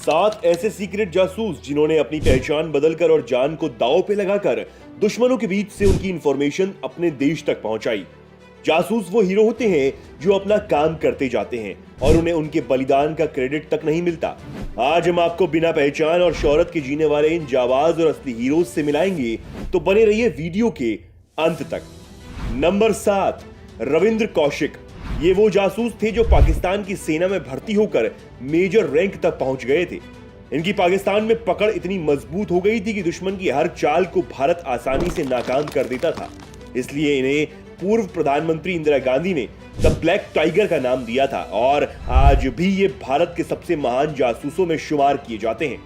सात ऐसे सीक्रेट जासूस जिन्होंने अपनी पहचान बदलकर और जान को दांव पे लगाकर दुश्मनों के बीच से उनकी इंफॉर्मेशन अपने देश तक पहुंचाई। जासूस वो हीरो होते हैं जो अपना काम करते जाते हैं और उन्हें उनके बलिदान का क्रेडिट तक नहीं मिलता। आज हम आपको बिना पहचान और शोहरत के जीने वाले इन जाबाज और असली हीरोज से मिलाएंगे, तो बने रहिए वीडियो के अंत तक। नंबर 7, रविंद्र कौशिक। ये वो जासूस थे जो पाकिस्तान की सेना में भर्ती होकर मेजर रैंक तक पहुंच गए थे। इनकी पाकिस्तान में पकड़ इतनी मजबूत हो गई थी कि दुश्मन की हर चाल को भारत आसानी से नाकाम कर देता था। इसलिए इन्हें पूर्व प्रधानमंत्री इंदिरा गांधी ने द ब्लैक टाइगर का नाम दिया था और आज भी ये भारत के सबसे महान जासूसों में शुमार किए जाते हैं।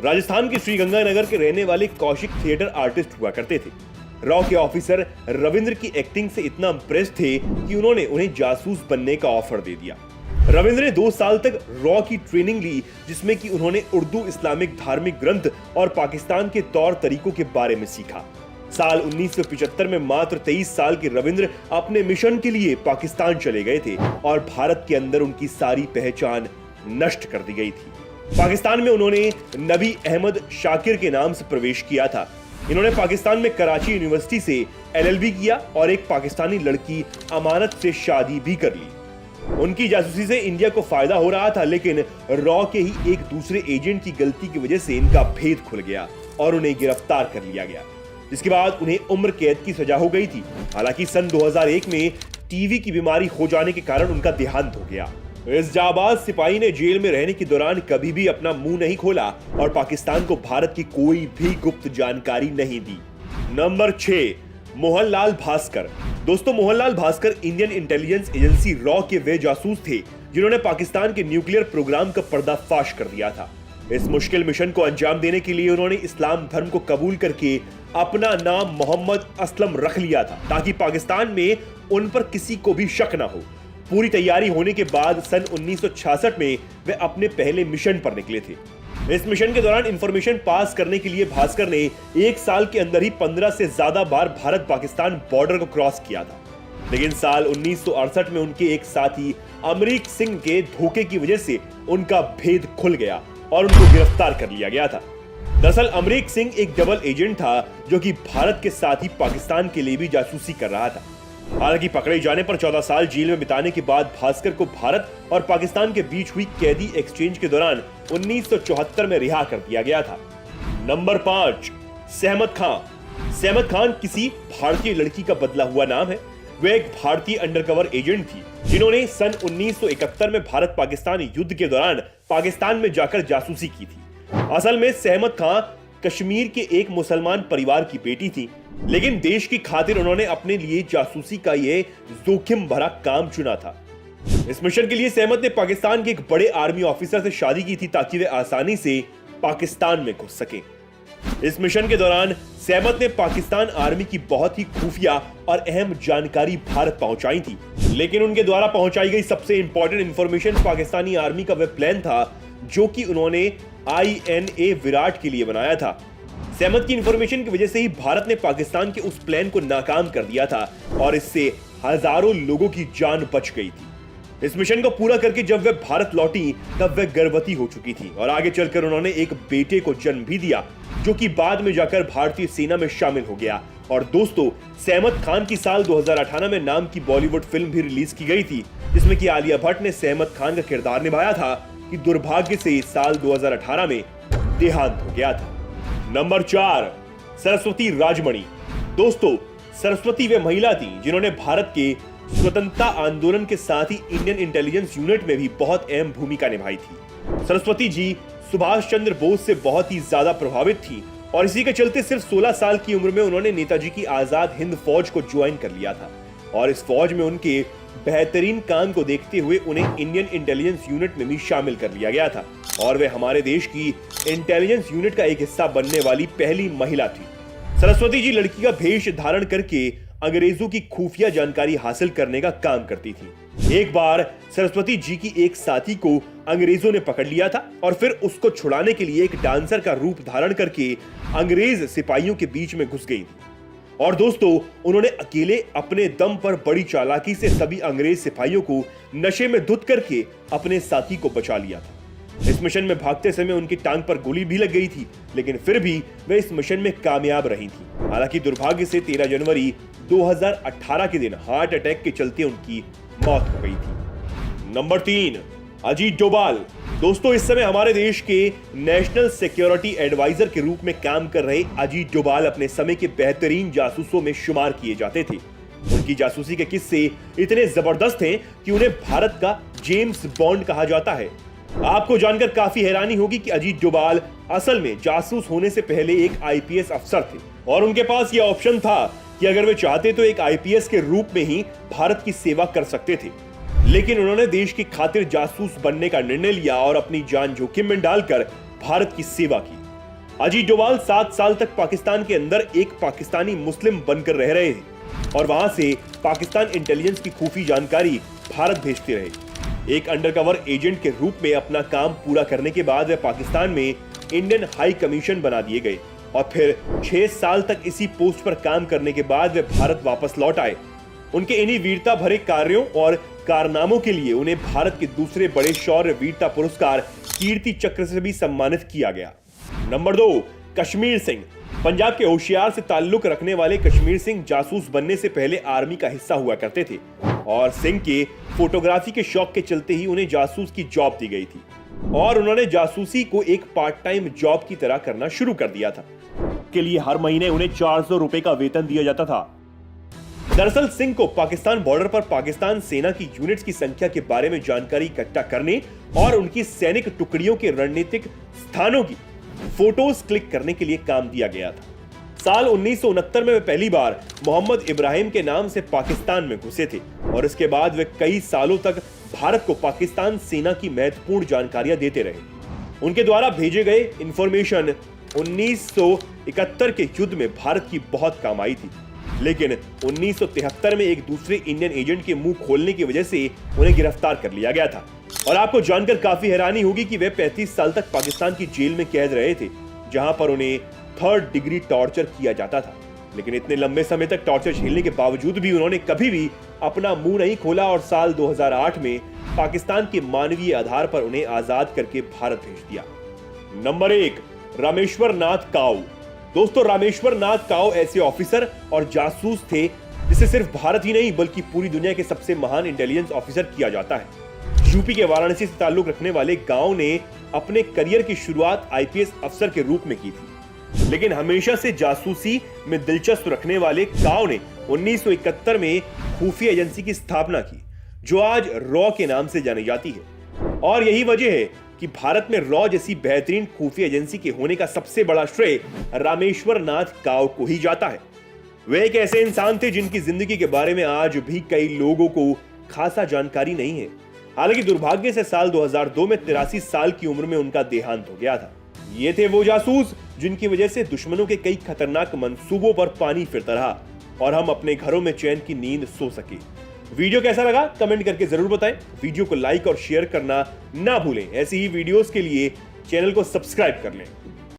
राजस्थान के श्रीगंगानगर के रहने वाले कौशिक थिएटर आर्टिस्ट हुआ करते थे। रॉ के ऑफिसर रविंद्र की एक्टिंग से इतना इंप्रेस थे कि उन्होंने उन्हें जासूस बनने का ऑफर दे दिया। रविंद्र ने 2 साल तक रॉ की ट्रेनिंग ली, जिसमें कि उन्होंने उर्दू, इस्लामिक धार्मिक ग्रंथ और पाकिस्तान के तौर तरीकों के बारे में सीखा। साल 1975 में मात्र 23 साल के रविंद्र अपने मिशन के लिए पाकिस्तान चले गए थे और भारत के अंदर उनकी सारी पहचान नष्ट कर दी गई थी। पाकिस्तान में उन्होंने नबी अहमद शाकिर के नाम से प्रवेश किया था। इन्होंने पाकिस्तान में कराची यूनिवर्सिटी से LLB किया और एक पाकिस्तानी लड़की अमानत से शादी भी कर ली। उनकी जासूसी से इंडिया को फायदा हो रहा था, लेकिन रॉ के ही एक दूसरे एजेंट की गलती की वजह से इनका भेद खुल गया और उन्हें गिरफ्तार कर लिया गया, जिसके बाद उन्हें उम्र कैद की सजा हो गई थी। हालांकि सन 2001 में टीवी की बीमारी हो जाने के कारण उनका देहांत हो गया। इस जाबाज सिपाही ने जेल में रहने के दौरान कभी भी अपना मुंह नहीं खोला और पाकिस्तान को भारत की कोई भी गुप्त जानकारी नहीं दी। नंबर 6, मोहनलाल भास्कर। दोस्तों, Mohanlal Bhaskar Indian intelligence agency raw के वे जासूस थे जिन्होंने पाकिस्तान के न्यूक्लियर प्रोग्राम का पर्दाफाश कर दिया था। इस मुश्किल मिशन को अंजाम देने के लिए उन्होंने इस्लाम धर्म को कबूल करके अपना नाम मोहम्मद असलम रख लिया था, ताकि पाकिस्तान में उन पर किसी को भी शक ना हो। पूरी तैयारी होने के बाद सन 1966 में वे अपने पहले मिशन पर निकले थे। इस मिशन के दौरान इंफॉर्मेशन पास करने के लिए भास्कर ने 1 साल के अंदर ही 15 से ज्यादा बार भारत पाकिस्तान बॉर्डर को क्रॉस किया था। लेकिन साल 1968 में उनके एक साथी अमरीक सिंह के धोखे की वजह से उनका भेद खुल गया और उनको गिरफ्तार कर लिया गया था। दरअसल अमरीक सिंह एक डबल एजेंट था जो कि भारत के साथ ही पाकिस्तान के लिए भी जासूसी कर रहा था। हालांकि पकड़े जाने पर 14 साल जेल में बिताने के बाद भास्कर को भारत और पाकिस्तान के बीच हुई कैदी एक्सचेंज के दौरान 1974 में रिहा कर दिया गया था। नंबर 5, सहमत खान। सहमत खान किसी भारतीय लड़की का बदला हुआ नाम है। वे एक भारतीय अंडरकवर एजेंट थी जिन्होंने सन 1971 में भारत पाकिस्तान युद्ध के दौरान पाकिस्तान में जाकर जासूसी की थी। असल में सहमत खान कश्मीर के एक मुसलमान परिवार की बेटी थी, लेकिन देश की खातिर उन्होंने अपने लिए जासूसी का ये जोखिम भरा काम चुना था। इस मिशन के लिए सहमत ने पाकिस्तान के एक बड़े आर्मी ऑफिसर से शादी की थी ताकि वे आसानी से पाकिस्तान में घुस सके। इस मिशन के दौरान सहमत ने पाकिस्तान आर्मी की बहुत ही खुफिया और अहम जानकारी भारत पहुंचाई थी, लेकिन उनके द्वारा पहुंचाई गई सबसे इंपॉर्टेंट इंफॉर्मेशन पाकिस्तानी आर्मी का वह प्लान था जो कि उन्होंने INA विराट के लिए बनाया था। सहमत की इंफॉर्मेशन की वजह से ही भारत ने पाकिस्तान के उस प्लान को नाकाम कर दिया था और इससे हजारों लोगों की जान बच गई थी। इस मिशन को पूरा करके जब वे भारत लौटी तब वे गर्भवती हो चुकी थी और आगे चलकर उन्होंने एक बेटे को जन्म भी दिया जो कि बाद में जाकर भारतीय सेना में शामिल हो गया। और दोस्तों, सहमत खान की साल 2018 में नाम की बॉलीवुड फिल्म भी रिलीज की गई थी, जिसमें कि आलिया भट्ट ने सहमत खान का किरदार निभाया था कि दुर्भाग्य से साल 2018 में देहांत हो गया था। नंबर 4, सरस्वती राजमणि। दोस्तों, सरस्वती वे महिला थी जिन्होंने भारत के स्वतंत्रता आंदोलन के साथ ही इंडियन इंटेलिजेंस यूनिट में भी बहुत अहम भूमिका निभाई थी। सरस्वती जी सुभाष चंद्र बोस से बहुत ही ज्यादा प्रभावित थी और इसी के चलते सिर्फ 16 साल की उम्र में उन्होंने नेताजी की आजाद हिंद फौज को ज्वाइन कर लिया था और इस फौज में उनके बेहतरीन काम को देखते हुए उन्हें इंडियन इंटेलिजेंस यूनिट में भी शामिल कर लिया गया था और वे हमारे देश की इंटेलिजेंस यूनिट का एक हिस्सा बनने वाली पहली महिला थी। सरस्वती जी लड़की का भेष धारण करके अंग्रेजों की खुफिया जानकारी हासिल करने का काम करती थी। एक बार सरस्वती जी की एक साथी को अंग्रेजों ने पकड़ लिया था और फिर उसको छुड़ाने के लिए एक डांसर का रूप धारण करके अंग्रेज सिपाहियों के बीच में घुस गई थी। और दोस्तों, उन्होंने अकेले अपने दम पर बड़ी चालाकी से सभी अंग्रेज सिपाहियों को नशे में धुत करके अपने साथी को बचा लिया था। इस मिशन में भागते समय उनकी टांग पर गोली भी लग गई थी, लेकिन फिर भी वे इस मिशन में कामयाब रही थी। हालांकि दुर्भाग्य से 13 जनवरी 2018 के दिन हार्ट अटैक के चलते उनकी मौत हो गई थी। नंबर 3, अजीत डोभाल। दोस्तों, इस समय हमारे देश के नेशनल सिक्योरिटी एडवाइजर के रूप में काम कर रहे अजीत डोभाल अपने समय के बेहतरीन जासूसों में शुमार किए जाते थे। उनकी जासूसी के किस्से इतने जबरदस्त हैं कि उन्हें भारत का जेम्स बॉन्ड कहा जाता है। आपको जानकर काफी हैरानी होगी कि अजीत डोभाल असल में जासूस होने से पहले एक आईपीएस अफसर थे और उनके पास यह ऑप्शन था कि अगर वे चाहते तो एक आईपीएस के रूप में ही भारत की सेवा कर सकते थे। लेकिन उन्होंने देश की खातिर जासूस बनने का निर्णय लिया और अपनी जान जोखिम में डालकर भारत की सेवा की। अजीत डोभाल 7 साल तक पाकिस्तान के अंदर एक पाकिस्तानी मुस्लिम बनकर रह रहे थे और वहां से पाकिस्तान इंटेलिजेंस की खुफिया जानकारी भारत भेजते रहे। एक अंडरकवर एजेंट के रूप में अपना काम पूरा करने के बाद वे पाकिस्तान में इंडियन हाई कमीशन बना दिए गए और फिर 6 साल तक इसी पोस्ट पर काम करने के बाद वे भारत वापस लौट आए। उनके इन्हीं वीरता भरे कार्यों और कारनामों के लिए उन्हें भारत के दूसरे बड़े शौर्य वीरता पुरस्कार कीर्ति चक्र से भी सम्मानित किया गया। नंबर 2, कश्मीर सिंह। पंजाब के होशियार से ताल्लुक रखने वाले कश्मीर सिंह जासूस बनने से पहले आर्मी का हिस्सा हुआ करते थे और सिंह के फोटोग्राफी के शौक के चलते ही उन्हें जासूस की जॉब दी गई थी और उन्होंने जासूसी को एक पार्ट टाइम जॉब की तरह करना शुरू कर दिया था। के लिए हर महीने उन्हें 400 रुपए का वेतन दिया जाता था। दरअसल सिंह को पाकिस्तान बॉर्डर पर पाकिस्तान सेना की यूनिट्स की संख्या के बारे में जानकारी इकट्ठा करने और उनकी सैनिक टुकड़ियों के रणनीतिक स्थानों की फोटोज क्लिक करने के लिए काम दिया गया था। साल 1969 में वे पहली बार मोहम्मद इब्राहिम के नाम से पाकिस्तान में घुसे थे और इसके बाद वे कई सालों तक भारत को पाकिस्तान सेना की महत्वपूर्ण जानकारियां देते रहे। उनके द्वारा भेजे गए इंफॉर्मेशन 1971 के युद्ध में भारत की बहुत काम आई थी, लेकिन 1973 में एक दूसरे इंडियन एजेंट के मुंह खोलने की वजह से उन्हें गिरफ्तार कर लिया गया था। और आपको जानकर काफी हैरानी होगी कि वे 35 साल तक पाकिस्तान की जेल में कैद रहे थे, जहां पर उन्हें 3rd डिग्री टॉर्चर किया जाता था। लेकिन इतने लंबे समय तक टॉर्चर झेलने के बावजूद भी उन्होंने कभी भी अपना मुंह नहीं खोला और साल 2008 में पाकिस्तान के मानवीय आधार पर उन्हें आजाद करके भारत भेज दिया। नंबर 1, रामेश्वर नाथ काऊ। दोस्तों, रामेश्वर नाथ काऊ ऐसे ऑफिसर और जासूस थे जिसे सिर्फ भारत ही नहीं बल्कि पूरी दुनिया के सबसे महान इंटेलिजेंस ऑफिसर किया जाता है। यूपी के वाराणसी से ताल्लुक रखने वाले गांव ने अपने करियर की शुरुआत आईपीएस अफसर के रूप में की थी, लेकिन हमेशा से जासूसी में दिलचस्प रखने वाले काऊ ने 1971 में खुफिया एजेंसी की स्थापना की, जो आज रॉ के नाम से जानी जाती है। और यही वजह है कि भारत में रॉ जैसी बेहतरीन खुफिया एजेंसी के होने का सबसे बड़ा श्रेय रामेश्वर नाथ काऊ को ही जाता है। वे एक ऐसे इंसान थे जिनकी जिंदगी के बारे में आज भी कई लोगों को खासा जानकारी नहीं है। हालांकि दुर्भाग्य से साल 2002 में 83 साल की उम्र में उनका देहांत हो गया था। ये थे वो जासूस जिनकी वजह से दुश्मनों के कई खतरनाक मंसूबों पर पानी फिरता रहा और हम अपने घरों में चैन की नींद सो सके। वीडियो कैसा लगा कमेंट करके जरूर बताएं। वीडियो को लाइक और शेयर करना ना भूलें। ऐसी ही वीडियोस के लिए चैनल को सब्सक्राइब कर लें।